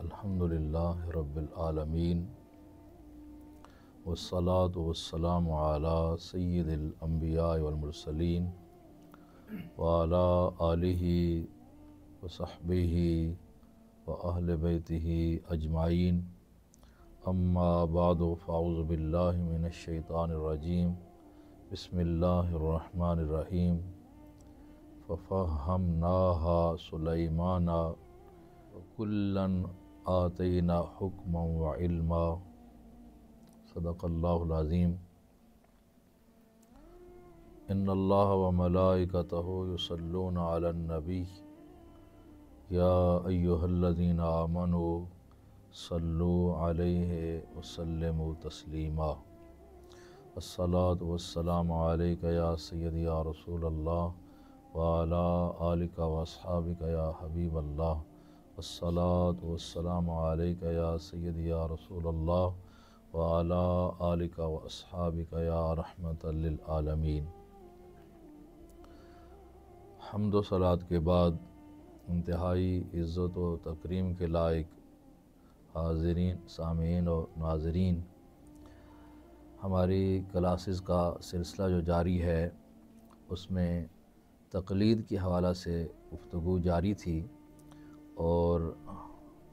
अल्हम्दुलिल्लाहि रब्बिल आलमीन वस्सलातु वस्सलामु अला सय्यिदिल अंबिया वल मुरसलीन व अला आलिहि व सहबिहि व अहले बैतिहि अजमाइन अम्मा बादु फ़अऊज़ु बिल्लाहि मिनश शैतानिर रजीम बिस्मिल्लाहिर रहमानिर रहीम फ़फ़हम्नाहा सुलैमाना व कुल्लन आतैना हुक्मन व इल्मा सदक़ल्लाहुल अज़ीम। इन्नल्लाह व मलाइकतहु युसल्लूना अलन नबी या अय्युहल्लज़ीना आमनू सल्लू अलैहि व सल्लिमू तस्लीमा। अस्सलातु वस्सलामु अलैका या सय्यदी या रसूलल्लाह व अला आलिका व अस्हाबिका या हबीबल्लाह। अस्सलातु वस्सलामु अलैका या सय्यदी या रसूलल्लाह व अला आलिका व अस्हाबिका या रहमतल लिल आलमीन। हम्द व सलात के बाद इंतहाई इज़्ज़त व तकरीम के लायक हाज़रीन, सामीन और नाज़रीन, हमारी क्लासेस का सिलसिला जो जारी है उसमें तक़लीद के हवाला से गुफ्तगू जारी थी और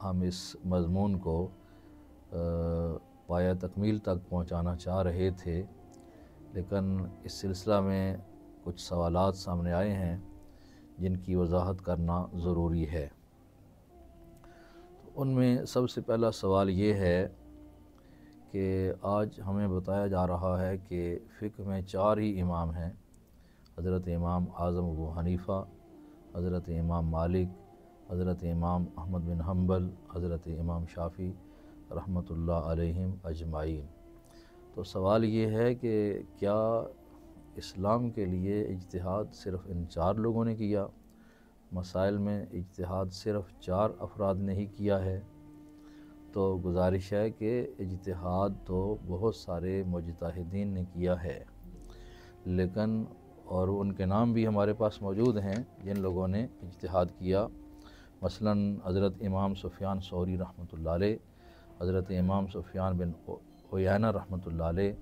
हम इस मज़मून को पाया तकमील तक पहुँचाना चाह रहे थे, लेकिन इस सिलसिला में कुछ सवालात सामने आए हैं जिनकी वजाहत करना ज़रूरी है। तो उनमें सबसे पहला सवाल ये है कि आज हमें बताया जा रहा है कि फ़िक़्ह में 4 ही इमाम हैं, हज़रत इमाम आज़म अबू हनीफ़ा, हज़रत इमाम मालिक, हज़रत इमाम अहमद बिन हम्बल, हज़रत इमाम शाफ़ी रहमतुल्लाह अलैहिम अजमाइन। तो सवाल ये है कि क्या इस्लाम के लिए इज्तिहाद सिर्फ़ इन 4 लोगों ने किया, मसाइल में इज्तिहाद सिर्फ़ 4 अफराद ने ही किया है? तो गुजारिश है कि इज्तिहाद तो बहुत सारे मुज्तहिदीन ने किया है, लेकिन और उनके नाम भी हमारे पास मौजूद हैं जिन लोगों ने इज्तिहाद किया। मसलन हज़रत इमाम सुफ़ियान सौरी रहमतुल्लाह अलैह, हज़रत इमाम सुफ़ियान बिन उयैना रहमतुल्लाह अलैह,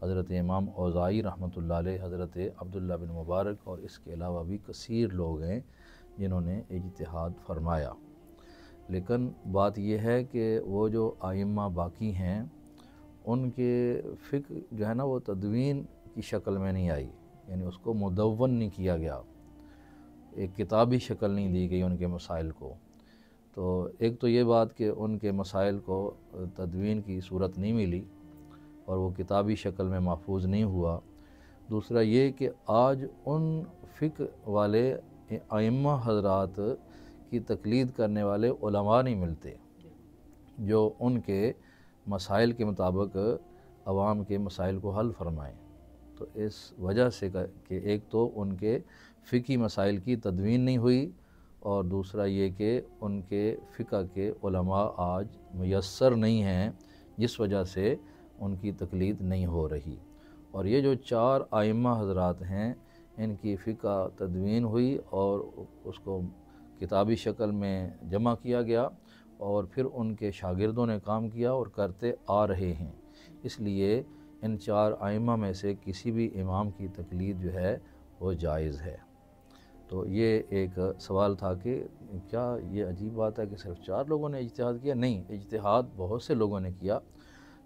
हज़रत इमाम औज़ाई रहमतुल्लाह अलैह, हज़रत अब्दुल्लाह बिन मुबारक और इसके अलावा भी कसीर लोग हैं जिन्होंने इज्तिहाद फरमाया। लेकिन बात यह है कि वो जो आइम्मा बाकी हैं उनके फ़िक़्ह जो है ना वो तदवीन की शक्ल में नहीं आई, यानी उसको मुदव्वन नहीं किया गया, एक किताबी शक्ल नहीं दी गई उनके मसाइल को। तो एक तो ये बात कि उनके मसाइल को तदवीन की सूरत नहीं मिली और वो किताबी शक्ल में महफूज नहीं हुआ। दूसरा ये कि आज उन फ़िक़्ह वाले आइम्मा हज़रात की तक़लीद करने वाले उलमा नहीं मिलते जो उनके मसाइल के मुताबिक अवाम के मसाइल को हल फरमाएँ। तो इस वजह से कि एक तो उनके फ़िक़ही मसाइल की तदवीन नहीं हुई और दूसरा ये कि उनके फ़िक़्ह के उलमा आज मुयस्सर नहीं हैं, जिस वजह से उनकी तक़लीद नहीं हो रही। और ये जो 4 आइम्मा हज़रात हैं इनकी फ़िक़्ह तदवीन हुई और उसको किताबी शक्ल में जमा किया गया और फिर उनके शागिर्दों ने काम किया और करते आ रहे हैं। इसलिए इन 4 आइम्मा में से किसी भी इमाम की तक़लीद जो है वो जायज़ है। तो ये एक सवाल था कि क्या ये अजीब बात है कि सिर्फ़ 4 लोगों ने इज्तिहाद किया? नहीं, इज्तिहाद बहुत से लोगों ने किया,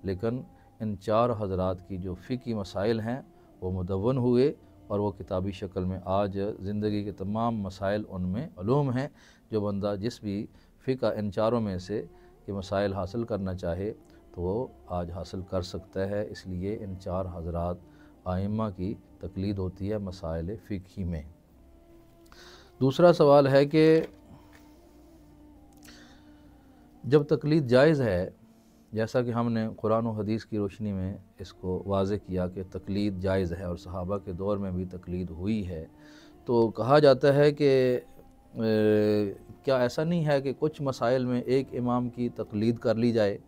लेकिन इन 4 हज़रात की जो फ़िक़ही मसाइल हैं वो मुदव्वन हुए और वो किताबी शक्ल में आज ज़िंदगी के तमाम मसाइल उनमें मालूम हैं। जो बंदा जिस भी फ़िक़्ह इन 4 में से के मसाइल हासिल करना चाहे तो वो आज हासिल कर सकता है। इसलिए इन 4 हज़रात आइम्मा की तक़लीद होती है मसाइल फ़िक़ही में। दूसरा सवाल है कि जब तक़लीद जायज़ है, जैसा कि हमने कुरान और हदीस की रोशनी में इसको वाज़ेह किया कि तक़लीद जायज़ है और सहाबा के दौर में भी तक़लीद हुई है, तो कहा जाता है कि क्या ऐसा नहीं है कि कुछ मसाइल में एक इमाम की तक़लीद कर ली जाए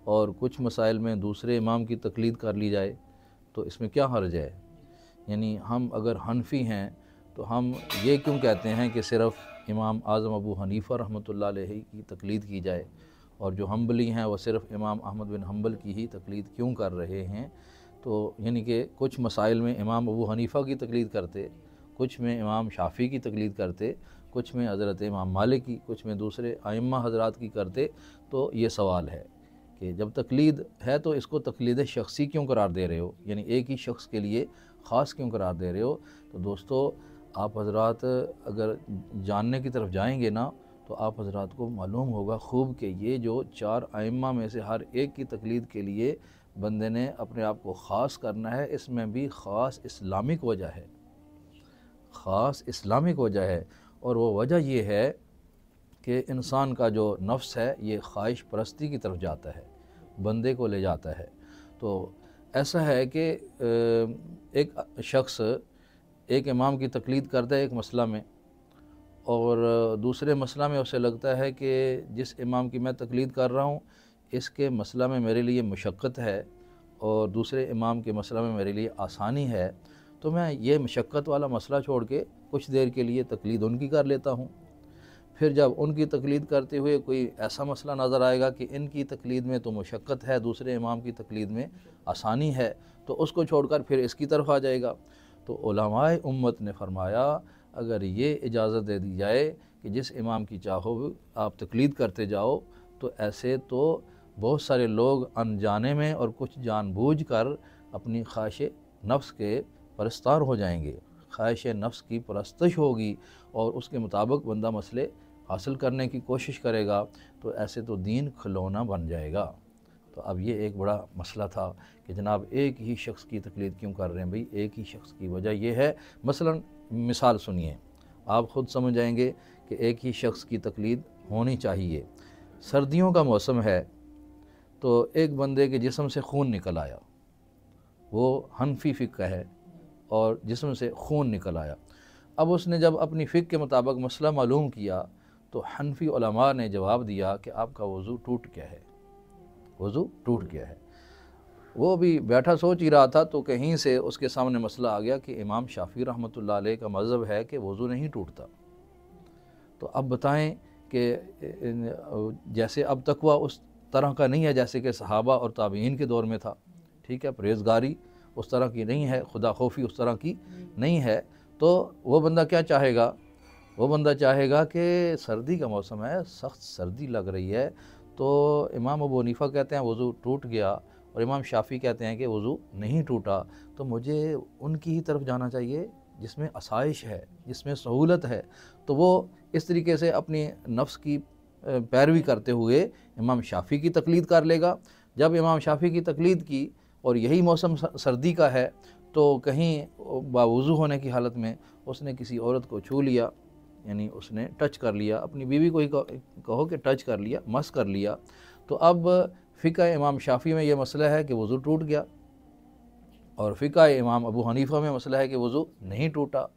और कुछ मसाइल में दूसरे इमाम की तक़लीद कर ली जाए, तो इसमें क्या हर्ज है? यानी हम अगर हनफ़ी हैं तो हम ये क्यों कहते हैं कि सिर्फ़ इमाम आज़म अबू हनीफ़ा रहमतुल्लाह अलैहि की तकलीद की जाए, और जो हम्बली हैं वह सिर्फ़ इमाम अहमद बिन हम्बल की ही तकलीद क्यों कर रहे हैं। तो यानी कि कुछ मसाइल में इमाम अबू हनीफ़ा की तकलीद करते, कुछ में इमाम शाफ़ी की तकलीद करते, कुछ में हज़रत इमाम मालिक की, कुछ में दूसरे आइम्मा हज़रात की करते। तो ये सवाल है कि जब तकलीद है तो इसको तकलीद शख्सी क्यों करार दे रहे हो, यानी एक ही शख्स के लिए ख़ास क्यों करार दे रहे हो। तो दोस्तों, आप हज़रात अगर जानने की तरफ जाएंगे ना, तो आप हज़रात को मालूम होगा खूब कि ये जो 4 आइम्मा में से हर एक की तकलीद के लिए बंदे ने अपने आप को ख़ास करना है, इसमें भी ख़ास इस्लामिक वजह है, ख़ास इस्लामिक वजह है। और वो वजह ये है कि इंसान का जो नफ्स है ये ख्वाहिश परस्ती की तरफ जाता है, बंदे को ले जाता है। तो ऐसा है कि एक शख्स एक इमाम की तकलीद करता है एक मसला में, और दूसरे मसला में उसे लगता है कि जिस इमाम की मैं तकलीद कर रहा हूँ इसके मसला में मेरे लिए मुशक्क़त है और दूसरे इमाम के मसला में मेरे लिए आसानी है, तो मैं ये मुशक्क़त वाला मसला छोड़ के कुछ देर के लिए तकलीद उनकी कर लेता हूँ। फिर जब उनकी तकलीद करते हुए कोई ऐसा मसला नज़र आएगा कि इनकी तकलीद में तो मुशक्क़त है, दूसरे इमाम की तकलीद में आसानी है, तो उसको छोड़कर फिर इसकी तरफ आ जाएगा। तो उलमाए उम्मत ने फरमाया, अगर ये इजाज़त दे दी जाए कि जिस इमाम की चाहो आप तकलीद करते जाओ, तो ऐसे तो बहुत सारे लोग अनजाने में और कुछ जानबूझ कर अपनी ख्वाहिश नफ्स के परस्तार हो जाएंगे, ख्वाहिश नफ्स की परस्तश होगी और उसके मुताबिक बंदा मसले हासिल करने की कोशिश करेगा, तो ऐसे तो दीन खिलौना बन जाएगा। तो अब ये एक बड़ा मसला था कि जनाब एक ही शख्स की तकलीद क्यों कर रहे हैं भाई, एक ही शख्स की वजह यह है। मसलन मिसाल सुनिए, आप ख़ुद समझ जाएंगे कि एक ही शख्स की तकलीद होनी चाहिए। सर्दियों का मौसम है, तो एक बंदे के जिस्म से खून निकल आया, वो हनफी फ़िक़्ह है और जिस्म से खून निकल आया। अब उसने जब अपनी फ़िक़्ह के मुताबिक मसला मालूम किया, तो हनफी उलमा ने जवाब दिया कि आपका वज़ू टूट गया है, वज़ू टूट गया है। वो भी बैठा सोच ही रहा था, तो कहीं से उसके सामने मसला आ गया कि इमाम शाफ़ी रहमतुल्लाह अलैह का मज़हब है कि वज़ू नहीं टूटता। तो अब बताएं कि जैसे अब तकवा उस तरह का नहीं है जैसे कि सहाबा और ताबीन के दौर में था, ठीक है, परहेज़गारी उस तरह की नहीं है, खुदा खौफी उस तरह की नहीं है, तो वो बंदा क्या चाहेगा, वो बंदा चाहेगा कि सर्दी का मौसम है, सख्त सर्दी लग रही है, तो इमाम अबू हनीफ़ा कहते हैं वज़ू टूट गया और इमाम शाफ़ी कहते हैं कि वज़ू नहीं टूटा, तो मुझे उनकी ही तरफ जाना चाहिए जिसमें आसाइश है, जिसमें सहूलत है। तो वो इस तरीके से अपनी नफ्स की पैरवी करते हुए इमाम शाफ़ी की तकलीद कर लेगा। जब इमाम शाफ़ी की तकलीद की और यही मौसम सर्दी का है, तो कहीं बावुज़ू होने की हालत में उसने किसी औरत को छू लिया, यानी उसने टच कर लिया, अपनी बीवी को ही कहो कि टच कर लिया, मस कर लिया, तो अब फ़िक़्ह इमाम शाफ़ी में यह मसला है कि वज़ू टूट गया और फ़िक़्ह इमाम अबू हनीफ़ा में मसला है कि वज़ू नहीं टूटा।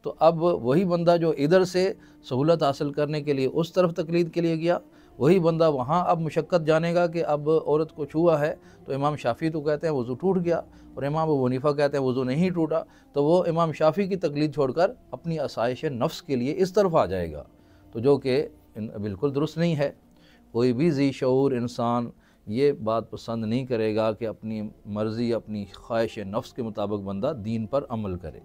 तो अब वही बंदा जो इधर से सहूलत हासिल करने के लिए उस तरफ तकलीद के लिए गया, वही बंदा वहाँ अब मुशक्क़त जानेगा कि अब औरत को छुआ है, तो इमाम शाफ़ी तो कहते हैं वज़ू टूट गया और इमाम अबू हनीफ़ा कहते हैं वज़ू नहीं टूटा, तो वो इमाम शाफ़ी की तकलीद छोड़कर अपनी आसाइश नफ्स के लिए इस तरफ आ जाएगा, तो जो कि बिल्कुल दुरुस्त नहीं है। कोई भी ज़ी शऊर इंसान ये बात पसंद नहीं करेगा कि अपनी मर्ज़ी, अपनी ख्वाहिश नफ्स के मुताबिक बंदा दीन पर अमल करे।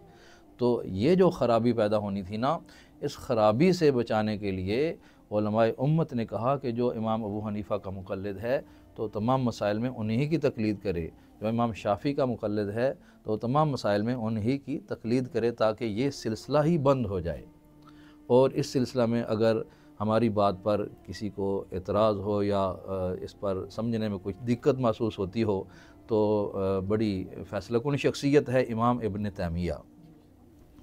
तो ये जो ख़राबी पैदा होनी थी ना, इस ख़राबी से बचाने के लिए उलमाए उम्मत ने कहा कि जो इमाम अबू हनीफ़ा का मुक़ल्लिद है तो तमाम मसाइल में उन्हीं की तकलीद करे, जो इमाम शाफ़ी का मुक़ल्लिद है तो तमाम मसाइल में उन्हीं की तकलीद करे, ताकि ये सिलसिला ही बंद हो जाए। और इस सिलसिला में अगर हमारी बात पर किसी को एतराज़ हो या इस पर समझने में कुछ दिक्कत महसूस होती हो, तो बड़ी फ़ैसला कुन शख्सियत है इमाम इब्न तैमिया।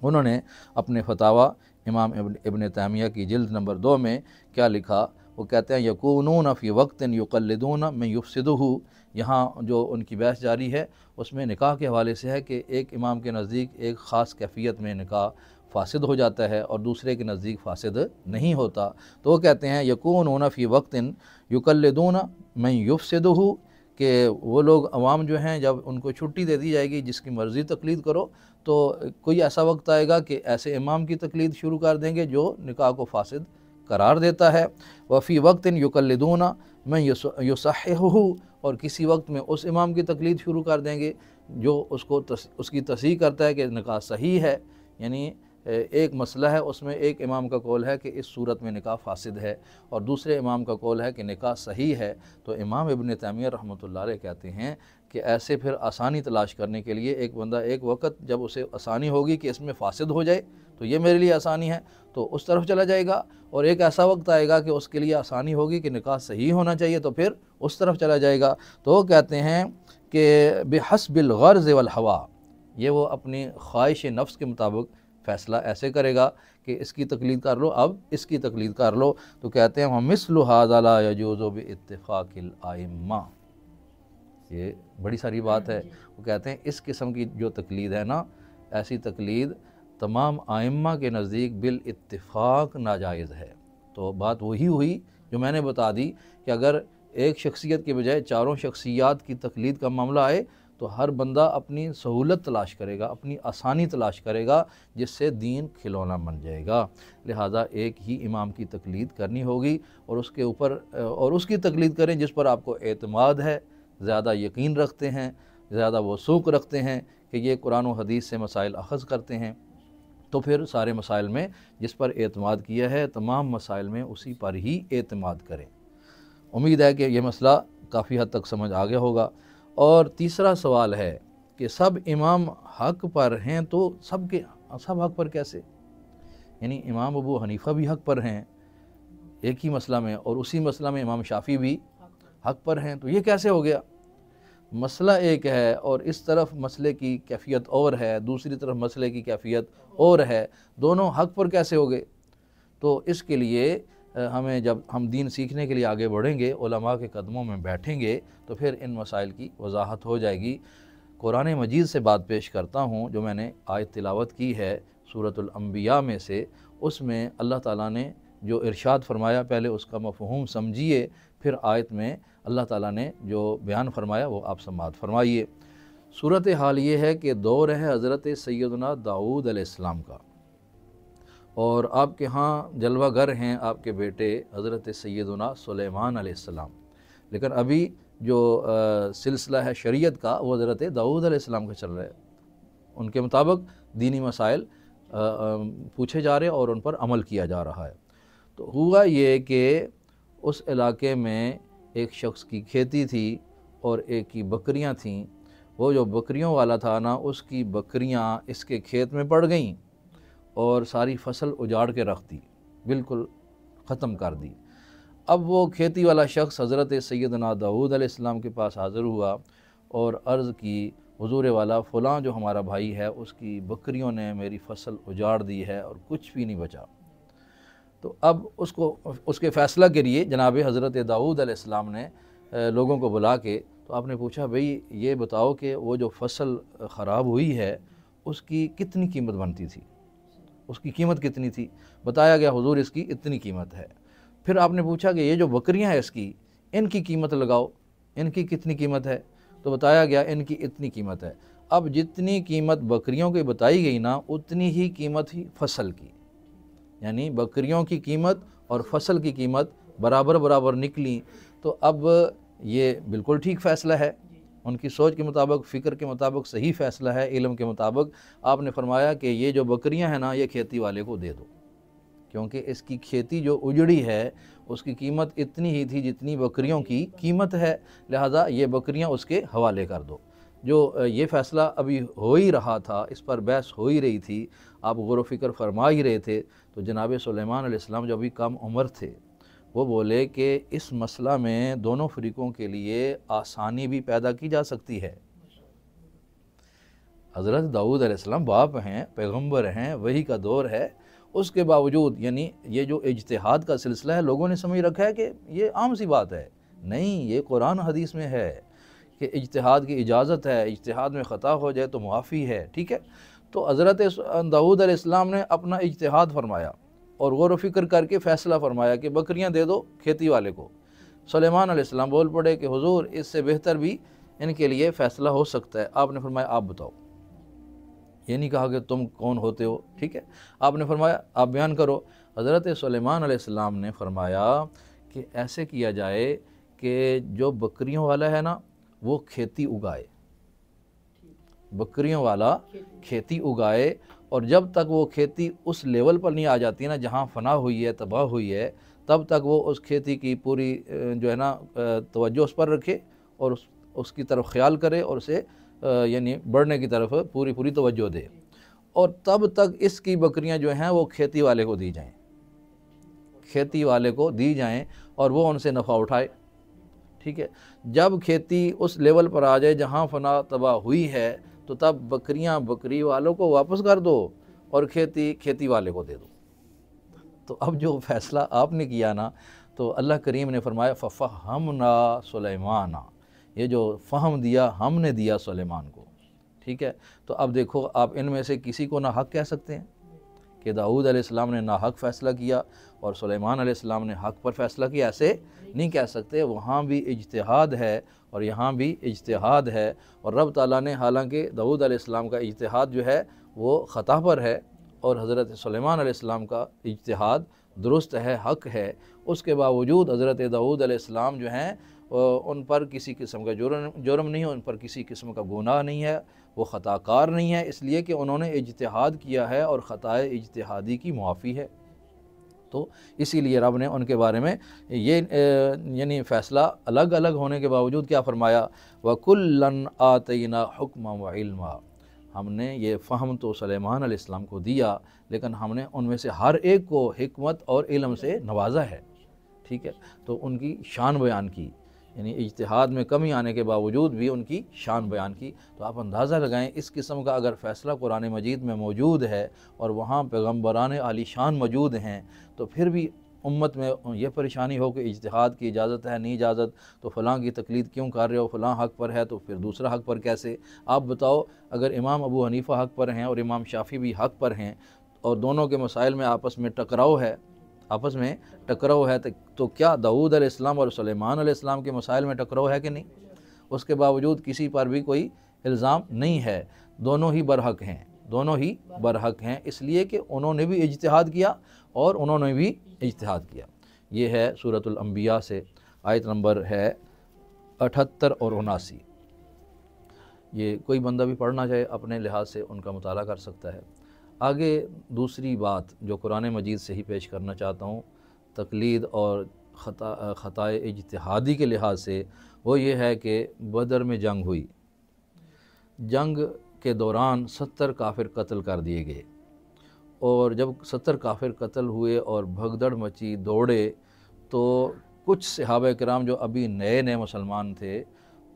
उन्होंने अपने फतावा इमाम इब्न तैमिया की जिल्द नंबर 2 में क्या लिखा, वो कहते हैं यकूनून फ़ी वक्तिन युक़ल्लिदून मन युफ़सिदुहु। यहाँ जो उनकी बहस जारी है उसमें निकाह के हवाले से है कि एक इमाम के नज़दीक एक ख़ास कैफ़ियत में निकाह फ़ासिद हो जाता है और दूसरे के नज़दीक फ़ासिद नहीं होता। तो वो कहते हैं यकूनून फ़ी वक्तिन युक़ल्लिदून मन युफ़सिदुहु, कि वो लोग अवाम जो हैं जब उनको छुट्टी दे दी जाएगी जिसकी मर्ज़ी तकलीद करो, तो कोई ऐसा वक्त आएगा कि ऐसे इमाम की तकलीद शुरू कर देंगे जो निकाह को फासिद करार देता है। वफ़ी वक्त युकल्लिदूना मैं युसहिहु, और किसी वक्त में उस इमाम की तकलीद शुरू कर देंगे जो उसकी तस्हीह करता है कि निकाह सही है। यानी एक मसला है, उसमें एक इमाम का कौल है कि इस सूरत में निकाह फासिद है और दूसरे इमाम का कौल है कि निकाह सही है। तो इमाम इब्न तैमिया रहमतुल्लाह अलैह कहते हैं कि ऐसे फिर आसानी तलाश करने के लिए एक बंदा एक वक्त जब उसे आसानी होगी कि इसमें फासिद हो जाए तो ये मेरे लिए आसानी है तो उस तरफ चला जाएगा, और एक ऐसा वक्त आएगा कि उसके लिए आसानी होगी कि निकाह सही होना चाहिए तो फिर उस तरफ चला जाएगा। तो वो कहते हैं कि बिहस्बिल गर्ज़ वल हवा, ये वो अपनी ख्वाहिश नफ्स के मुताबिक फ़ैसला ऐसे करेगा कि इसकी तकलीद कर लो, अब इसकी तकलीद कर लो। तो कहते हैं हम मिस्लु हाज़ा ला यजूज़ु बिइत्तिफ़ाक़िल आइम्मा, ये बड़ी सारी बात है। वो कहते हैं इस किस्म की जो तकलीद है ना, ऐसी तकलीद तमाम आइम्मा के नज़दीक बिल इत्तिफ़ाक़ नाजायज़ है। तो बात वही हुई जो मैंने बता दी कि अगर एक शख्सियत के बजाय चारों शख्सियात की तकलीद का मामला आए तो हर बंदा अपनी सहूलत तलाश करेगा, अपनी आसानी तलाश करेगा, जिससे दीन खिलौना बन जाएगा। लिहाजा एक ही इमाम की तकलीद करनी होगी और उसके ऊपर और उसकी तकलीद करें जिस पर आपको एतमाद है, ज़्यादा यकीन रखते हैं, ज़्यादा वसूक रखते हैं कि ये कुरान व हदीस से मसाइल अखज़ करते हैं। तो फिर सारे मसाइल में जिस पर एतमाद किया है तमाम मसाइल में उसी पर ही एतमाद करें। उम्मीद है कि यह मसला काफ़ी हद तक समझ आ गया होगा। और तीसरा सवाल है कि सब इमाम हक़ पर हैं तो सब हक़ पर कैसे? यानी इमाम अबू हनीफ़ा भी हक़ पर हैं एक ही मसला में, और उसी मसला में इमाम शाफ़ी भी हक़ पर हैं, तो ये कैसे हो गया? मसला एक है और इस तरफ मसले की कैफियत और है, दूसरी तरफ मसले की कैफियत और है, दोनों हक़ पर कैसे हो गए? तो इसके लिए हमें जब हम दीन सीखने के लिए आगे बढ़ेंगे, उलमा के कदमों में बैठेंगे, तो फिर इन मसाइल की वजाहत हो जाएगी। कुरान मजीद से बात पेश करता हूँ जो मैंने आयत तिलावत की है सूरतुल अंबिया में से, उसमें अल्लाह ताला ने जो इरशाद फरमाया पहले उसका मफ़हूम समझिए, फिर आयत में अल्लाह ताला ने जो बयान फरमाया वो आप समाअत फरमाइए। सूरत हाल ये है कि दौर है हज़रत सैयदना दाऊद अलैहिस्सलाम का, और आपके यहाँ जलवागर हैं आपके बेटे हज़रत सैयदना सुलेमान अलैहिस्सलाम, लेकिन अभी जो सिलसिला है शरीयत का वो हज़रत दाऊद अलैहिस्सलाम का चल रहा है। उनके मुताबिक दीनी मसाइल पूछे जा रहे हैं और उन पर अमल किया जा रहा है। तो हुआ ये कि उस इलाके में एक शख्स की खेती थी और एक की बकरियां थीं। वो जो बकरियों वाला था ना, उसकी बकरियां इसके खेत में पड़ गईं और सारी फसल उजाड़ के रख दी, बिल्कुल ख़त्म कर दी। अब वो खेती वाला शख्स हज़रत सैयदना दाऊद अलैहिस्सलाम के पास हाज़िर हुआ और अर्ज़ की, हुज़ूर वाला फ़लाँ जो हमारा भाई है उसकी बकरियों ने मेरी फसल उजाड़ दी है और कुछ भी नहीं बचा। तो अब उसके फ़ैसला के लिए जनाब हज़रत दाऊद अलैहिस्सलाम ने लोगों को बुला के तो आपने पूछा, भाई ये बताओ कि वो जो फसल ख़राब हुई है उसकी कितनी कीमत बनती थी, उसकी कीमत कितनी थी? बताया गया हुज़ूर इसकी इतनी कीमत है। फिर आपने पूछा कि ये जो बकरियां हैं इसकी, इनकी कीमत लगाओ, इनकी कितनी कीमत है? तो बताया गया इनकी इतनी कीमत है। अब जितनी कीमत बकरियों की बताई गई ना, उतनी ही कीमत ही फसल की, यानी बकरियों की कीमत और फसल की कीमत बराबर बराबर निकली। तो अब ये बिल्कुल ठीक फ़ैसला है, उनकी सोच के मुताबिक, फ़िक्र के मुताबिक सही फ़ैसला है, इल्म के मुताबिक। आपने फरमाया कि ये जो बकरियां हैं ना, ये खेती वाले को दे दो, क्योंकि इसकी खेती जो उजड़ी है उसकी कीमत इतनी ही थी जितनी बकरियों की कीमत है, लिहाजा ये बकरियां उसके हवाले कर दो। जो ये फ़ैसला अभी हो ही रहा था, इस पर बहस हो ही रही थी, आप गौर व फ़िक्र फरमा ही रहे थे, तो जनाब सुलेमान अलैहिस्सलाम जो अभी कम उम्र थे वो बोले कि इस मसला में दोनों फ़रीक़ों के लिए आसानी भी पैदा की जा सकती है। हज़रत दाऊद अलैहिस्सलाम बाप हैं, पैगम्बर हैं, वही का दौर है, उसके बावजूद यानी ये जो इज्तिहाद का सिलसिला है लोगों ने समझ रखा है कि ये आम सी बात है। नहीं, ये कुरान हदीस में है कि इज्तिहाद की इजाज़त है, इज्तिहाद में ख़ता हो जाए तो मुआफ़ी है, ठीक है। तो हज़रत दाऊद अलैहिस्सलाम ने अपना इज्तिहाद फरमाया और गौर व फ़िक्र करके फ़ैसला फरमाया कि बकरियां दे दो खेती वाले को। सुलेमान अलैहिस्सलाम बोल पड़े कि हुजूर इससे बेहतर भी इनके लिए फ़ैसला हो सकता है। आपने फरमाया आप बताओ। ये नहीं कहा कि तुम कौन होते हो, ठीक है। आपने फरमाया आप बयान करो। हज़रत सुलेमान अलैहिस्सलाम ने फरमाया कि ऐसे किया जाए कि जो बकरियों वाला है ना वो खेती उगाए, बकरियों वाला खेती उगाए, और जब तक वो खेती उस लेवल पर नहीं आ जाती ना जहाँ फना हुई है, तबाह हुई है, तब तक वो उस खेती की पूरी जो है ना तवज्जो उस पर रखे और उसकी तरफ ख्याल करे और उसे यानी बढ़ने की तरफ पूरी पूरी तवज्जो दे, और तब तक इसकी बकरियां जो हैं वो खेती वाले को दी जाएं, खेती वाले को दी जाएं और वो उनसे नफ़ा उठाए, ठीक है। जब खेती उस लेवल पर आ जाए जहाँ फना तबाह हुई है तो तब बकरियां बकरी वालों को वापस कर दो और खेती खेती वाले को दे दो। तो अब जो फ़ैसला आपने किया ना, तो अल्लाह करीम ने फरमाया फ़फ़हमना सुलेमाना, ये जो फ़हम दिया हमने दिया सुलेमान को, ठीक है। तो अब देखो आप इनमें से किसी को ना हक़ कह सकते हैं कि दाऊद अलैहिस्सलाम ने ना हक़ फ़ैसला किया और सुलेमान अलैहिस्सलाम ने हक़ पर फ़ैसला किया, ऐसे नहीं कह सकते। वहाँ भी इज्तिहाद है और यहाँ भी इज्तिहाद है, और रब ताला ने हालांकि दाऊद अलैहिस्सलाम का इज्तिहाद जो है वो ख़ता पर है और हज़रत सुलेमान अलैहिस्सलाम का इज्तिहाद दुरुस्त है, हक़ है, उसके बावजूद हज़रत दाऊद अलैहिस्सलाम जो हैं उन पर किसी किस्म का जुर्म नहीं है, उन पर किसी किस्म का गुनाह नहीं है, वो ख़ताकार नहीं है, इसलिए कि उन्होंने इज्तिहाद किया है और ख़ताए इज्तिहादी की मुआफ़ी है। तो इसीलिए रब ने उनके बारे में ये यानी फ़ैसला अलग अलग होने के बावजूद क्या फ़रमाया, वकुल्लन आतैना हुक्मा व इल्मा, हमने ये फ़हम तो सुलेमान अलैहिस्सलाम को दिया, लेकिन हमने उनमें से हर एक को हिकमत और इल्म से नवाजा है, ठीक है। तो उनकी शान बयान की, यानी इज्तिहाद में कमी आने के बावजूद भी उनकी शान बयान की। तो आप अंदाज़ा लगाएं इस किस्म का अगर फ़ैसला कुरान मजीद में मौजूद है और वहाँ पैगम्बरान आली शान मौजूद हैं, तो फिर भी उम्मत में यह परेशानी हो कि इज्तिहाद की इजाज़त है नहीं इजाज़त, तो फ़लाँ की तकलीद क्यों कर रहे हो, फ़लाँ हक़ पर है तो फिर दूसरा हक़ पर कैसे। आप बताओ अगर इमाम अबू हनीफ़ा हक़ पर हैं और इमाम शाफ़ी भी हक़ पर हैं और दोनों के मसाइल में आपस में टकराव है, आपस में टकराव है, तो क्या दाऊद अलैहिस्सलाम और सुलेमान अलैहिस्सलाम के मसाइल में टकराव है कि नहीं। उसके बावजूद किसी पर भी कोई इल्ज़ाम नहीं है, दोनों ही बरहक हैं, दोनों ही बरहक हैं, इसलिए कि उन्होंने भी इज्तिहाद किया और उन्होंने भी इज्तिहाद किया। ये है सूरतुल अंबिया से आयत नंबर है 78 और 79। ये कोई बंदा भी पढ़ना चाहे अपने लिहाज से उनका मुताला कर सकता है। आगे दूसरी बात जो कुरान मजीद से ही पेश करना चाहता हूँ तकलीद और ख़ताए इज्तिहादी के लिहाज से, वो ये है कि बदर में जंग हुई, जंग के दौरान 70 काफिर कत्ल कर दिए गए, और जब 70 काफिर कत्ल हुए और भगदड़ मची, दौड़े, तो कुछ सहाबा किराम जो अभी नए नए मुसलमान थे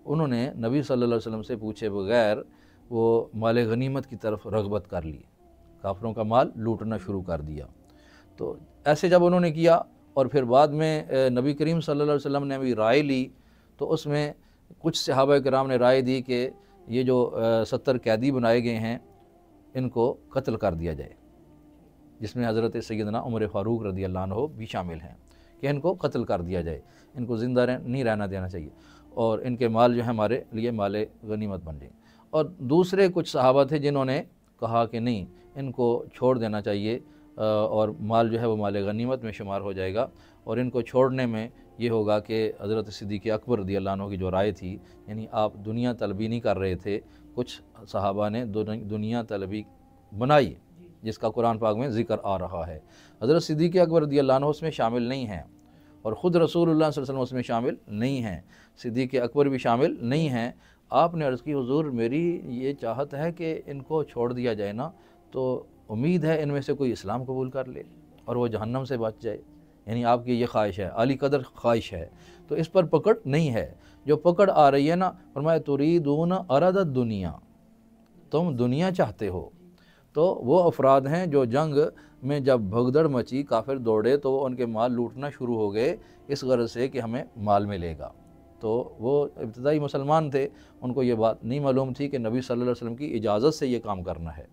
उन्होंने नबी सल्लल्लाहु अलैहि वसल्लम से पूछे बगैर वो माल गनीमत की तरफ रग़बत कर ली, काफिरों का माल लूटना शुरू कर दिया। तो ऐसे जब उन्होंने किया और फिर बाद में नबी करीम सल्लल्लाहु अलैहि वसल्लम ने भी राय ली, तो उसमें कुछ सहाबा किराम ने राय दी कि ये जो 70 कैदी बनाए गए हैं इनको कत्ल कर दिया जाए, जिसमें हज़रत सैयदना उमर फ़ारूक रज़ियल्लाहु अन्हु भी शामिल हैं कि इनको कत्ल कर दिया जाए, इनको ज़िंदा नहीं रहना देना चाहिए और इनके माल जो है हमारे लिए माल गनीमत बन जाए। और दूसरे कुछ सहाबा थे जिन्होंने कहा कि नहीं, इनको छोड़ देना चाहिए और माल जो है वो माल गनीमत में शुमार हो जाएगा, और इनको छोड़ने में ये होगा कि हज़रत सिद्दीक़ अकबर रज़ियल्लाहु अन्हु की जो राय थी, यानी आप दुनिया तलबी नहीं कर रहे थे, कुछ सहाबा ने दुनिया तलबी बनाई जिसका कुरान पाक में ज़िक्र आ रहा है। हज़रत सिद्दीक़ अकबर रज़ियल्लाहु अन्हु उसमें शामिल नहीं हैं और ख़ुद रसूलुल्लाह सल्लल्लाहु अलैहि वसल्लम उसमें शामिल नहीं हैं, सिद्दीक़ अकबर भी शामिल नहीं हैं। आपने अर्ज़ की हुज़ूर मेरी ये चाहत है कि इनको छोड़ दिया जाए ना, तो उम्मीद है इनमें से कोई इस्लाम कबूल कर ले और वो जहन्नम से बच जाए, यानी आपकी ये ख्वाहिश है, आली कदर ख्वाहिश है। तो इस पर पकड़ नहीं है, जो पकड़ आ रही है ना, फरमाया तुरीदून अरदद दुनिया, तुम दुनिया चाहते हो। तो वो अफराद हैं जो जंग में जब भगदड़ मची, काफिर दौड़े, तो उनके माल लूटना शुरू हो गए इस गर्ज से कि हमें माल मिलेगा। तो वो इब्तदाई मुसलमान थे, उनको ये बात नहीं मालूम थी कि नबी सल्लल्लाहु अलैहि वसल्लम की इजाज़त से ये काम करना है,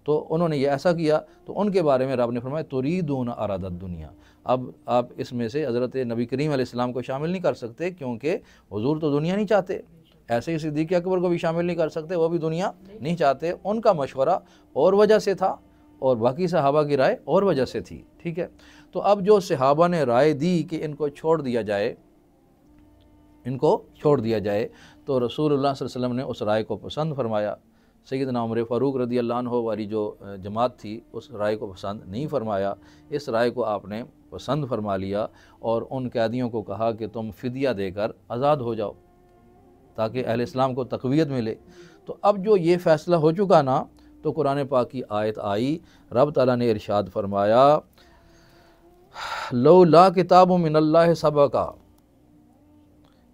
तो उन्होंने ये ऐसा किया। तो उनके बारे में रब ने फरमाया तुरीदून अरदद दुनिया, अब आप इसमें से हज़रत नबी करीम अलैहिस्सलाम को शामिल नहीं कर सकते, क्योंकि हुजूर तो दुनिया नहीं चाहते। ऐसे ही सिद्दीक़ अकबर को भी शामिल नहीं कर सकते, वो भी दुनिया नहीं चाहते। उनका मशवरा और वजह से था और बाकी सहाबा की राय और वजह से थी। ठीक है, तो अब जो सहाबा ने राय दी कि इनको छोड़ दिया जाए, इनको छोड़ दिया जाए, तो रसूलुल्लाह सल्लल्लाहु अलैहि वसल्लम ने उस राय को पसंद फरमाया। सैयदना उमर फ़ारूक रज़ी अल्लाह अन्हु वाली जो जमात थी उस राय को पसंद नहीं फरमाया। इस राय को आपने पसंद फरमा लिया और उन कैदियों को कहा कि तुम फ़िदिया देकर आज़ाद हो जाओ ताकि अहले इस्लाम को तक़वियत मिले। तो अब जो ये फ़ैसला हो चुका ना, तो कुरान पाक की आयत आई, रब ताला ने इरशाद फरमाया, लौला किताब मिनल्लाहि सबका,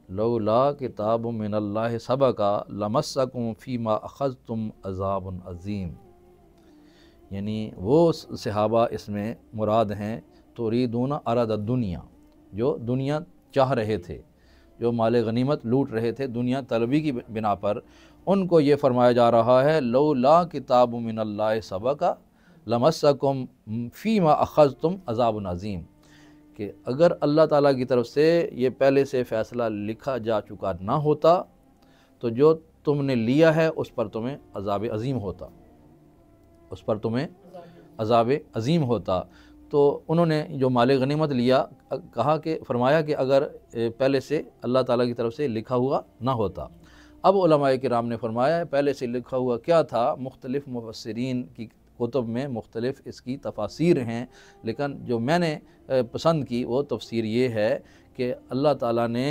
लौला किताब मिनल्लाहि सबका लमस्सकुम फ़ीमा अख़ज़्तुम अज़ाबुन अज़ीम। यानी वो सहाबा इसमें मुराद हैं तुरीदून अरद दुनिया, जो दुनिया चाह रहे थे, जो माल गनीमत लूट रहे थे दुनिया तलबी की बिना पर, उनको ये फरमाया जा रहा है लौला किताब मिनल्लाहि सबका लमस्सकुम फ़ीमा अख़ज़्तुम अज़ाबुन अज़ीम, कि अगर अल्लाह ताला की तरफ से ये पहले से फ़ैसला लिखा जा चुका ना होता तो जो तुमने लिया है उस पर तुम्हें अज़ाब अज़ीम होता, उस पर तुम्हें अज़ाब अज़ीम होता। तो उन्होंने जो माल गनीमत लिया, कहा कि फरमाया कि अगर पहले से अल्लाह ताला की तरफ से लिखा हुआ ना होता। अब उलमाए किराम ने फरमाया पहले से लिखा हुआ क्या था, मुख्तलिफ़ मुफस्सिरीन की कुतुब में मुख्तलिफ़ इसकी तफासीर हैं, लेकिन जो मैंने पसंद की वो तफसीर ये है कि अल्लाह ताला ने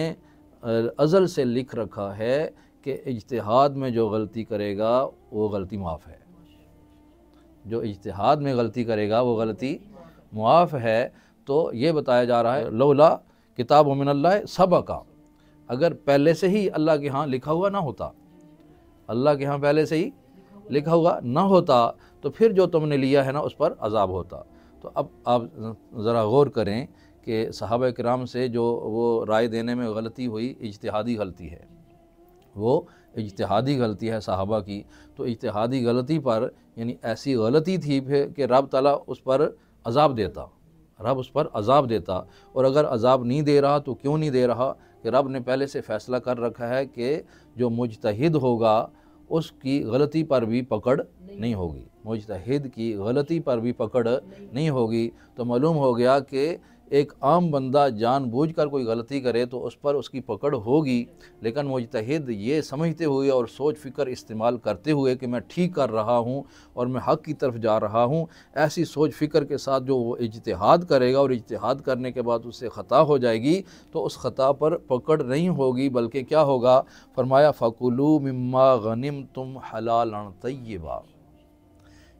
अज़ल से लिख रखा है कि इज्तिहाद में जो गलती करेगा वो गलती मुआफ़ है, जो इज्तिहाद में गलती करेगा वो गलती मुआफ़ है। तो ये बताया जा रहा है लौला किताब मिनल्लाहि सबका, अगर पहले से ही अल्लाह के यहाँ लिखा हुआ ना होता, अल्लाह के यहाँ पहले से ही लिखा हुआ ना होता तो फिर जो तुमने लिया है ना उस पर अज़ाब होता। तो अब आप ज़रा गौर करें कि सहाबा किराम से जो वो राय देने में गलती हुई, इज्तिहादी गलती है, वो इज्तिहादी गलती है सहाबा की। तो इज्तिहादी गलती पर यानी ऐसी गलती थी फिर कि रब ताला उस पर अज़ाब देता, रब उस पर अज़ाब देता। और अगर अज़ाब नहीं दे रहा तो क्यों नहीं दे रहा, कि रब ने पहले से फ़ैसला कर रखा है कि जो मुज्तहिद होगा उसकी गलती पर भी पकड़ नहीं होगी, मुज्तहिद की गलती पर भी पकड़ नहीं होगी। तो मालूम हो गया कि एक आम बंदा जानबूझकर कोई गलती करे तो उस पर उसकी पकड़ होगी, लेकिन मुज्तहिद ये समझते हुए और सोच फ़िक्र इस्तेमाल करते हुए कि मैं ठीक कर रहा हूँ और मैं हक़ की तरफ जा रहा हूँ, ऐसी सोच फ़िक्र के साथ जो वो इज्तिहाद करेगा और इज्तिहाद करने के बाद उससे ख़ता हो जाएगी तो उस ख़ता पर पकड़ नहीं होगी, बल्कि क्या होगा, फरमाया फ़कुलू मिम्मा गनिमतुम हलालन तय्यबा।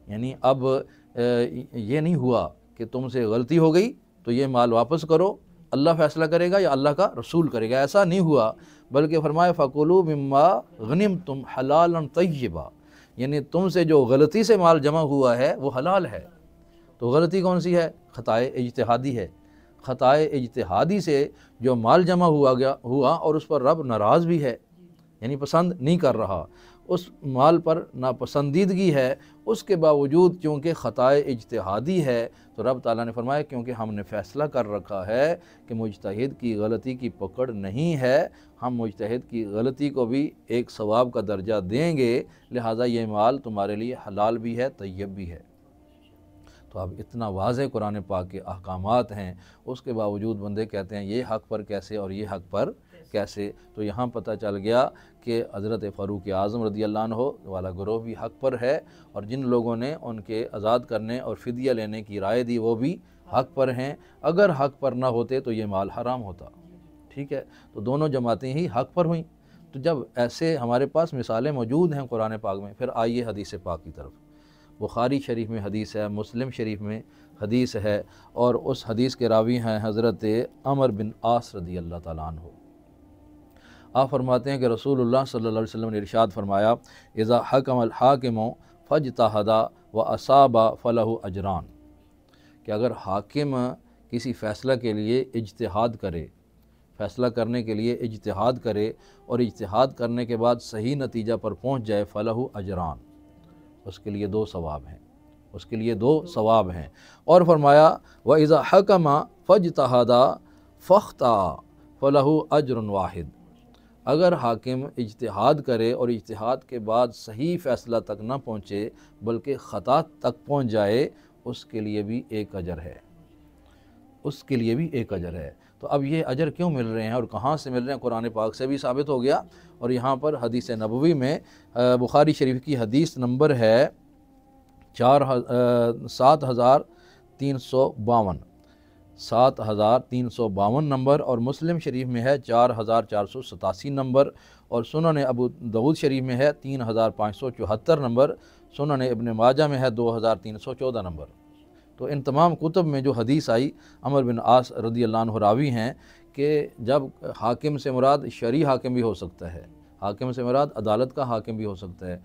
यानी अब ये नहीं हुआ कि तुमसे गलती हो गई तो ये माल वापस करो, अल्लाह फ़ैसला करेगा या अल्लाह का रसूल करेगा, ऐसा नहीं हुआ, बल्कि फरमाया फ़कुलू मिम्मा गनिमतुम हलालन तय्यबा, यानी तुमसे जो गलती से माल जमा हुआ है वो हलाल है। तो गलती कौन सी है, ख़ताए इज्तिहादी है। ख़ताए इज्तिहादी से जो माल जमा हुआ और उस पर रब नाराज़ भी है, यानी पसंद नहीं कर रहा, उस माल पर नापसंदीदगी है, उसके बावजूद क्योंकि ख़ताए इज्तिहादी है तो रब ताला ने फरमाया क्योंकि हमने फ़ैसला कर रखा है कि मुज्तहिद की गलती की पकड़ नहीं है, हम मुज्तहिद की गलती को भी एक सवाब का दर्जा देंगे, लिहाजा ये माल तुम्हारे लिए हलाल भी है, तय्यब भी है। तो अब इतना वाज़ेह कुरान पाक के अहकामात हैं, उसके बावजूद बंदे कहते हैं ये हक़ पर कैसे और ये हक़ पर कैसे। तो यहाँ पता चल गया कि हज़रत फ़ारूक आज़म रज़ी अल्लाह अन्हु वाला ग्रोह भी हक़ पर है और जिन लोगों ने उनके आज़ाद करने और फ़िदिया लेने की राय दी वो भी हक़ पर हैं। अगर हक़ पर ना होते तो ये माल हराम होता। ठीक है, तो दोनों जमातें ही हक़ पर हुई। तो जब ऐसे हमारे पास मिसालें मौजूद हैं कुरान पाक में, फिर आइए हदीस पाक की तरफ। बुखारी शरीफ में हदीस है, मुस्लिम शरीफ में हदीस है और उस हदीस के रावी हैं हज़रत अमर बिन आस रज़ी अल्लाह ताला अन्हु। आप फरमाते हैं कि रसूलुल्लाह सल्लल्लाहु अलैहि वसल्लम ने इरशाद फरमाया, इज़ा हकमल हाकिमु फज्तहदा व असाबा फलहु अजरान, कि अगर हाकिम किसी फ़ैसला के लिए इज्तिहाद करे, फ़ैसला करने के लिए इज्तिहाद करे और इज्तिहाद करने के बाद सही नतीजा पर पहुँच जाए, फलहु अजरान, उसके लिए 2 सवाब हैं, उसके लिए 2 सवाब हैं। और फरमाया व इज़ा हकमा फज्तहदा फ़ख्ता फ़लहु अज्रुन वाहिद, अगर हाकिम इज्तिहाद करे और इज्तिहाद के बाद सही फ़ैसला तक न पहुँचे बल्कि ख़ता तक पहुँच जाए, उसके लिए भी एक अजर है, उसके लिए भी एक अजर है। तो अब ये अजर क्यों मिल रहे हैं और कहाँ से मिल रहे हैं, कुरान पाक से भी साबित हो गया। और यहाँ पर हदीस नबवी में बुखारी शरीफ की हदीस नंबर है 7352 नंबर, और मुस्लिम शरीफ में है 4487 नंबर, और सुनन अबू दाऊद शरीफ में है 3574 नंबर, सुनन इब्न माजा में है 2314 नंबर। तो इन तमाम कुतुब में जो हदीस आई, अमर बिन आस रज़ी अल्लाह अन्हु रावी हैं कि जब हाकिम से मुराद शरी हाकिम भी हो सकता है, हाकिम से मुराद अदालत का हाकिम भी हो सकता है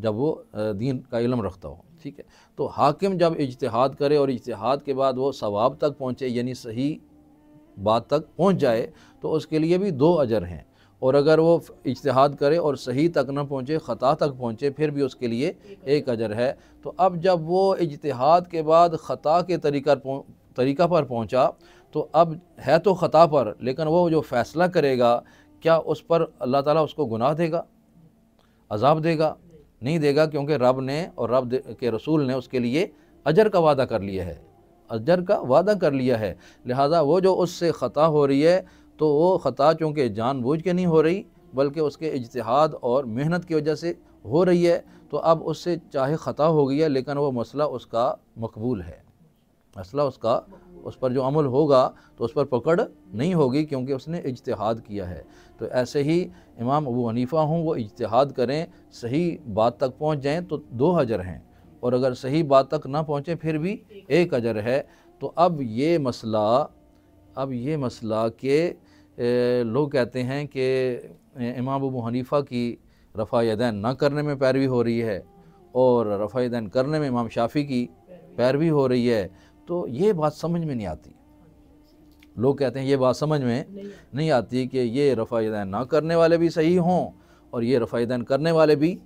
जब वो दीन का इल्म रखता हो, ठीक है। तो हाकिम जब इज्तिहाद करे और इज्तिहाद के बाद वो सवाब तक पहुँचे, यानी सही बात तक पहुँच जाए, तो उसके लिए भी 2 अजर हैं। और अगर वो इज्तिहाद करे और सही तक न पहुँचे, ख़ता तक पहुँचे, फिर भी उसके लिए 1 अजर है। तो अब जब वो इज्तिहाद के बाद ख़ता के तरीक़ा पर पहुँचा, तो अब है तो ख़ता पर, लेकिन वो जो फ़ैसला करेगा क्या उस पर अल्लाह ताला उसको गुनाह देगा, अज़ाब देगा? नहीं देगा, क्योंकि रब ने और रब के रसूल ने उसके लिए अजर का वादा कर लिया है, अजर का वादा कर लिया है। लिहाजा वो जो उससे ख़ता हो रही है, तो वो ख़ता चूँकि जानबूझ के नहीं हो रही बल्कि उसके इज्तिहाद और मेहनत की वजह से हो रही है, तो अब उससे चाहे ख़ता हो गई है लेकिन वो मसला उसका मकबूल है, मसला उसका, उस पर जो अमल होगा तो उस पर पकड़ नहीं होगी, क्योंकि उसने इज्तिहाद किया है। तो ऐसे ही इमाम अबू हनीफ़ा हों, वो इज्तिहाद करें, सही बात तक पहुँच जाएँ तो 2 अजर हैं, और अगर सही बात तक ना पहुँचे फिर भी 1 अजर है। तो अब ये मसला के लोग कहते हैं कि इमाम अबू हनीफ़ा की रफ़ा यदैन ना करने में पैरवी हो रही है और रफ़ा यदैन करने में इमाम शाफ़ी की पैरवी हो रही है। तो ये बात समझ में नहीं आती। लोग कहते हैं ये बात समझ में नहीं आती कि ये रफ़ा यदैन ना करने वाले भी सही हों और ये रफ़ा यदैन करने वाले भी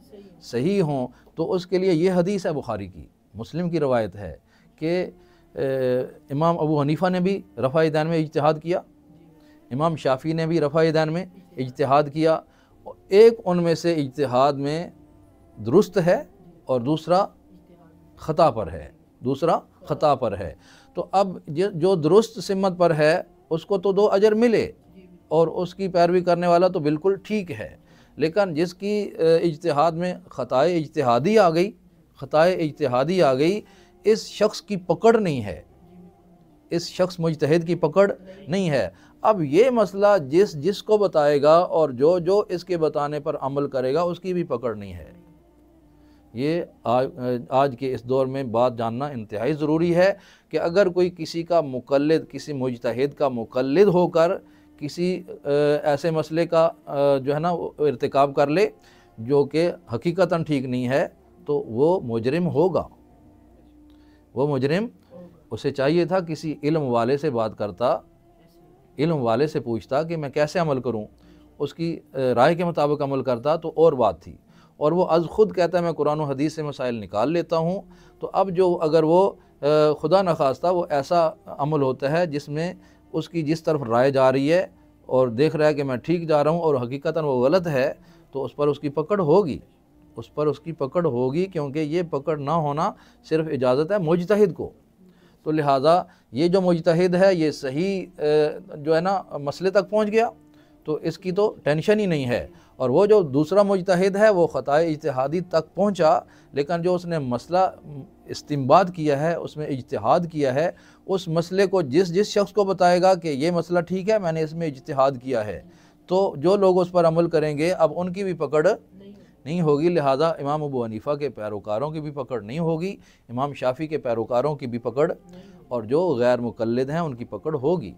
सही हों। तो उसके लिए ये हदीस है बुखारी की, मुस्लिम की रवायत है कि इमाम अबू हनीफ़ा ने भी रफ़ा यदैन में इज्तिहाद किया, इमाम शाफ़ी ने भी रफ़ा यदैन में इज्तिहाद किया। एक उनमें से इज्तिहाद में दुरुस्त है और दूसरा ख़ता पर है, दूसरा ख़ता पर है। तो अब जो दुरुस्त सिमत पर है उसको तो 2 अजर मिले और उसकी पैरवी करने वाला तो बिल्कुल ठीक है, लेकिन जिसकी इज्तिहाद में ख़ताए इज्तिहादी आ गई, ख़ताए इज्तिहादी आ गई, इस शख्स की पकड़ नहीं है, इस शख्स मुज्तहिद की पकड़ नहीं है। अब ये मसला जिसको बताएगा और जो इसके बताने पर अमल करेगा उसकी भी पकड़ नहीं है। ये आज के इस दौर में बात जानना इंतहाई ज़रूरी है कि अगर कोई किसी का मुक़ल्लिद, किसी मुज्तहिद का मुक़ल्लिद होकर किसी ऐसे मसले का जो है ना इर्तिकाब कर ले जो कि हकीकतन ठीक नहीं है, तो वो मुजरिम होगा, वो मुजरिम। उसे चाहिए था किसी इल्म वाले से बात करता, इल्म वाले से पूछता कि मैं कैसे अमल करूं, उसकी राय के मुताबिक अमल करता तो और बात थी। और वो अज़ ख़ुद कहता है मैं कुरान और हदीस से मसाइल निकाल लेता हूँ। तो अब जो अगर वो खुदा न खास्ता वो ऐसा अमल होता है जिसमें उसकी जिस तरफ राय जा रही है और देख रहा है कि मैं ठीक जा रहा हूँ और हकीकतन वो गलत है, तो उस पर उसकी पकड़ होगी, उस पर उसकी पकड़ होगी, क्योंकि ये पकड़ ना होना सिर्फ इजाज़त है मुज्तहिद को। तो लिहाजा ये जो मुज्तहिद है ये सही जो है ना मसले तक पहुँच गया तो इसकी तो टेंशन ही नहीं है, और वो जो दूसरा मुज्तहिद है वो ख़ताए इज्तिहादी तक पहुँचा, लेकिन जो उसने मसला इस्तिंबात किया है, उसमें इज्तिहाद किया है, उस मसले को जिस शख्स को बताएगा कि ये मसला ठीक है, मैंने इसमें इज्तिहाद किया है, तो जो लोग उस पर अमल करेंगे अब उनकी भी पकड़ नहीं होगी। लिहाजा इमाम अबू हनीफ़ा के पैरोकारों की भी पकड़ नहीं होगी, इमाम शाफ़ी के पैरोकारों की भी पकड़, और जो गैर मुक़ल्लिद हैं उनकी पकड़ होगी।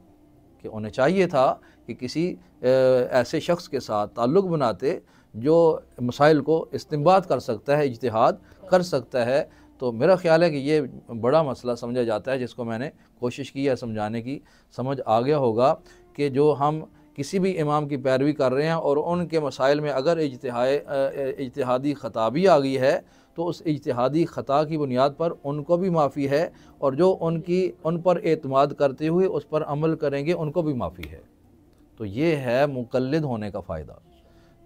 कि उन्हें चाहिए था कि किसी ऐसे शख्स के साथ ताल्लुक़ बनाते जो मसाइल को इस्तिंबात कर सकता है, इज्तिहाद कर सकता है। तो मेरा ख़्याल है कि ये बड़ा मसला समझा जाता है, जिसको मैंने कोशिश की है समझाने की। समझ आ गया होगा कि जो हम किसी भी इमाम की पैरवी कर रहे हैं और उनके मसाइल में अगर इज्तिहादी ख़ता भी आ गई है तो उस इज्तिहादी ख़ता की बुनियाद पर उनको भी माफ़ी है, और जो उन पर एतमाद करते हुए उस पर अमल करेंगे उनको भी माफ़ी है। तो ये है मुक़ल्लिद होने का फ़ायदा।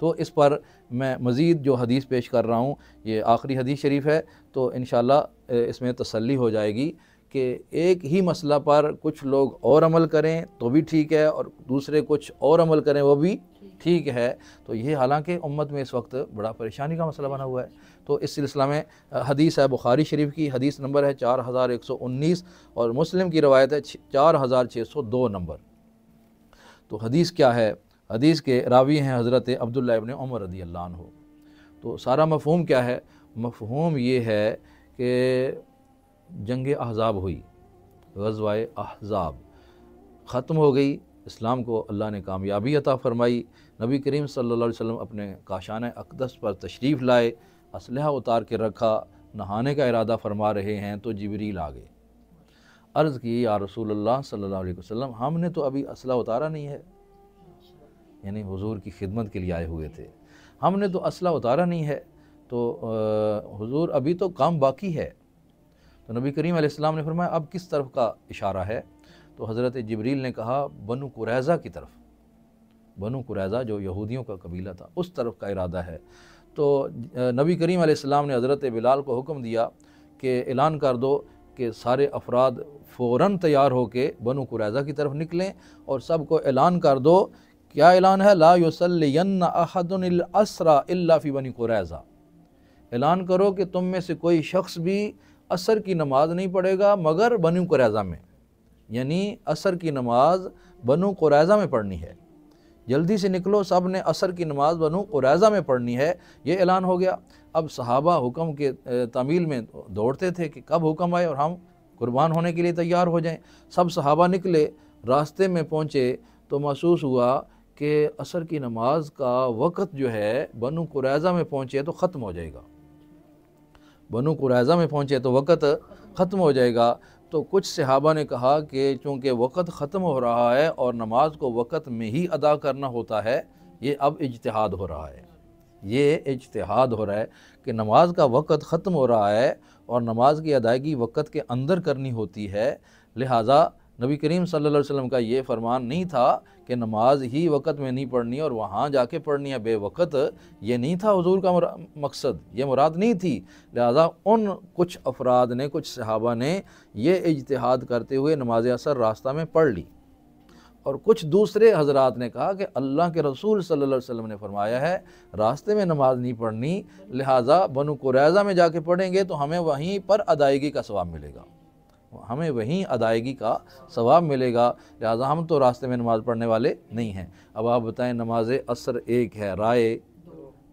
तो इस पर मैं मज़ीद जो हदीस पेश कर रहा हूँ, ये आखिरी हदीस शरीफ है, तो इंशाअल्लाह इसमें तसल्ली हो जाएगी कि एक ही मसला पर कुछ लोग और अमल करें तो भी ठीक है, और दूसरे कुछ और अमल करें वो भी ठीक है। तो ये हालांकि उम्मत में इस वक्त बड़ा परेशानी का मसला बना हुआ है। तो इस सिलसिला में हदीस है बुखारी शरीफ की, हदीस नंबर है 4119, और मुस्लिम की रवायत है 4602 नंबर। तो हदीस क्या है? हदीस के रावी हैं हज़रत अब्दुल्लाह इब्न उमर रज़ी अल्लाह अन्हु। तो सारा मफ़हूम क्या है? मफ़हूम ये है कि जंग अहज़ाब हुई, ग़ज़वा अहज़ाब ख़त्म हो गई, इस्लाम को अल्लाह ने कामयाबी अता फ़रमाई। नबी करीम सल्लल्लाहु अलैहि वसल्लम अपने काशान अक़दस पर तशरीफ़ लाए, असलहा उतार के रखा, नहाने का इरादा फ़रमा रहे हैं तो जिब्रील आ गए। अर्ज़ की, या रसूलल्लाह सल्लल्लाहु अलैहि वसल्लम, हमने तो अभी असलहा उतारा नहीं है, यानी हुज़ूर की खिदमत के लिए आए हुए थे, हमने तो असलहा उतारा नहीं है, तो हुज़ूर अभी तो काम बाकी है। तो नबी करीम अलैहिस्सलाम ने फरमाया, अब किस तरफ का इशारा है? तो हज़रत जिब्रील ने कहा, बनु कुरैज़ा की तरफ। बनु कुरैज़ा जो यहूदियों का कबीला था, उस तरफ का इरादा है। तो नबी करीम अलैहिस्सलाम ने हज़रत बिलाल को हुक्म दिया कि ऐलान कर दो कि सारे अफराद फ़ौरन तैयार होकर बनु कुरैज़ा की तरफ निकलें, और सबको ऐलान कर दो। क्या ऐलान है? ला युसल्लियन्ना अहदुन अल अस्रा इल्ला फ़ी बनी कुरैज़ा। ऐलान करो कि तुम में से कोई शख्स भी असर की नमाज नहीं पढ़ेगा मगर बनु कुरैज़ा में, यानी असर की नमाज बनु कुरैज़ा में पढ़नी है। जल्दी से निकलो, सब ने असर की नमाज बनु कुरैज़ा में पढ़नी है, ये ऐलान हो गया। अब सहाबा हुक्म के तामील में दौड़ते थे कि कब हुक्म आए और हम कुर्बान होने के लिए तैयार हो जाएं। सब सहाबा निकले, रास्ते में पहुँचे तो महसूस हुआ कि असर की नमाज का वक़्त जो है बनु कुरैज़ा में पहुँचे तो ख़त्म हो जाएगा, बनु कुरैज़ा में पहुँचे तो वक़्त ख़त्म हो जाएगा। तो कुछ सहाबा ने कहा कि चूँकि वक़्त ख़त्म हो रहा है और नमाज को वक़्त में ही अदा करना होता है, ये अब इज्तिहाद हो रहा है, ये इज्तिहाद हो रहा है कि नमाज का वक़्त ख़त्म हो रहा है और नमाज की अदायगी वक़्त के अंदर करनी होती है। लिहाजा नबी करीम सल्लल्लाहु अलैहि वसल्लम का ये फरमान नहीं था कि नमाज ही वक़्त में नहीं पढ़नी और वहाँ जाके पढ़नी है बेवक़्त, ये नहीं था हुज़ूर का मकसद, ये मुराद नहीं थी। लिहाजा उन कुछ अफराद ने, कुछ सहाबा ने ये इज्तिहाद करते हुए नमाज असर रास्ता में पढ़ ली, और कुछ दूसरे हजरात ने कहा कि अल्लाह के रसूल सल्लल्लाहु अलैहि वसल्लम ने फरमाया है रास्ते में नमाज नहीं पढ़नी, लिहाजा बनु कुरैज़ा में जाके पढ़ेंगे तो हमें वहीं पर अदायगी का सवाब मिलेगा, हमें वहीं अदायगी का सवाब मिलेगा। लिहाजा हम तो रास्ते में नमाज़ पढ़ने वाले नहीं हैं। अब आप बताएं, नमाज असर एक है, राय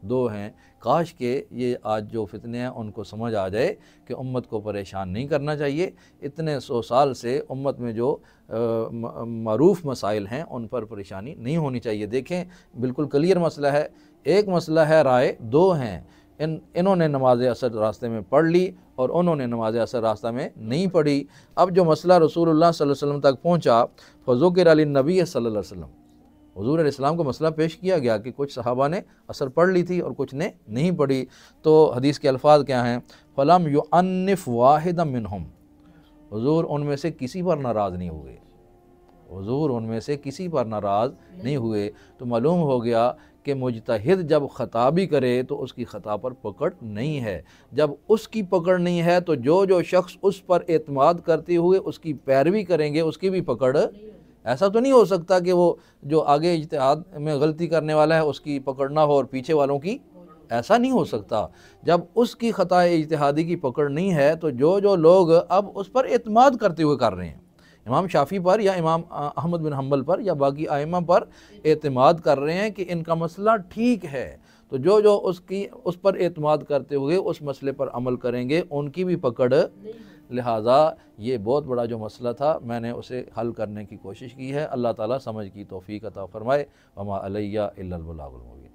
दो हैं। काश के ये आज जो फितने हैं उनको समझ आ जाए कि उम्मत को परेशान नहीं करना चाहिए। इतने 100 साल से उम्मत में जो मारूफ मसाइल हैं उन पर परेशानी नहीं होनी चाहिए। देखें, बिल्कुल क्लियर मसला है, एक मसला है राय, दो हैं। इन्होंने नमाज असर रास्ते में पढ़ ली और उन्होंने नमाज असर रास्ता में नहीं पढ़ी। अब जो मसला रसूलुल्लाह सल्लल्लाहु अलैहि वसल्लम तक पहुँचा, फ़ज़ुकिर अली नबी सल्लल्लाहु अलैहि वसल्लम, हुज़ूर अलैहिस्सलाम को मसला पेश किया गया कि कुछ सहाबा ने असर पढ़ ली थी और कुछ ने नहीं पढ़ी। तो हदीस के अल्फाज क्या हैं? फ़लम युअन्निफ़ वाहिदम मिनहुम, हुज़ूर उनमें से किसी पर नाराज़ नहीं हुए, हुज़ूर उनमें से किसी पर नाराज़ नहीं हुए। तो मालूम हो गया कि मुजतहिद जब ख़ता भी करे तो उसकी ख़ता पर पकड़ नहीं है। जब उसकी पकड़ नहीं है तो जो शख्स उस पर एतमाद करते हुए उसकी पैरवी करेंगे उसकी भी पकड़। ऐसा तो नहीं हो सकता कि वो जो आगे इज्तिहाद में गलती करने वाला है उसकी पकड़ ना हो और पीछे वालों की, ऐसा नहीं हो सकता। जब उसकी ख़ता इज्तिहादी की पकड़ नहीं है तो जो लोग अब उस पर एतमाद करते हुए कर रहे हैं, इमाम शाफ़ी पर या इमाम अहमद बिन हम्बल पर या बाकी आइमा पर एतमाद कर रहे हैं कि इनका मसला ठीक है, तो जो उस पर एतमाद करते हुए उस मसले पर अमल करेंगे उनकी भी पकड़। लिहाजा ये बहुत बड़ा जो मसला था मैंने उसे हल करने की कोशिश की है। अल्लाह ताला समझ की तौफ़ीक़ अता फ़रमाए। वमा अलैया इल्लल बलागुल मुबीन।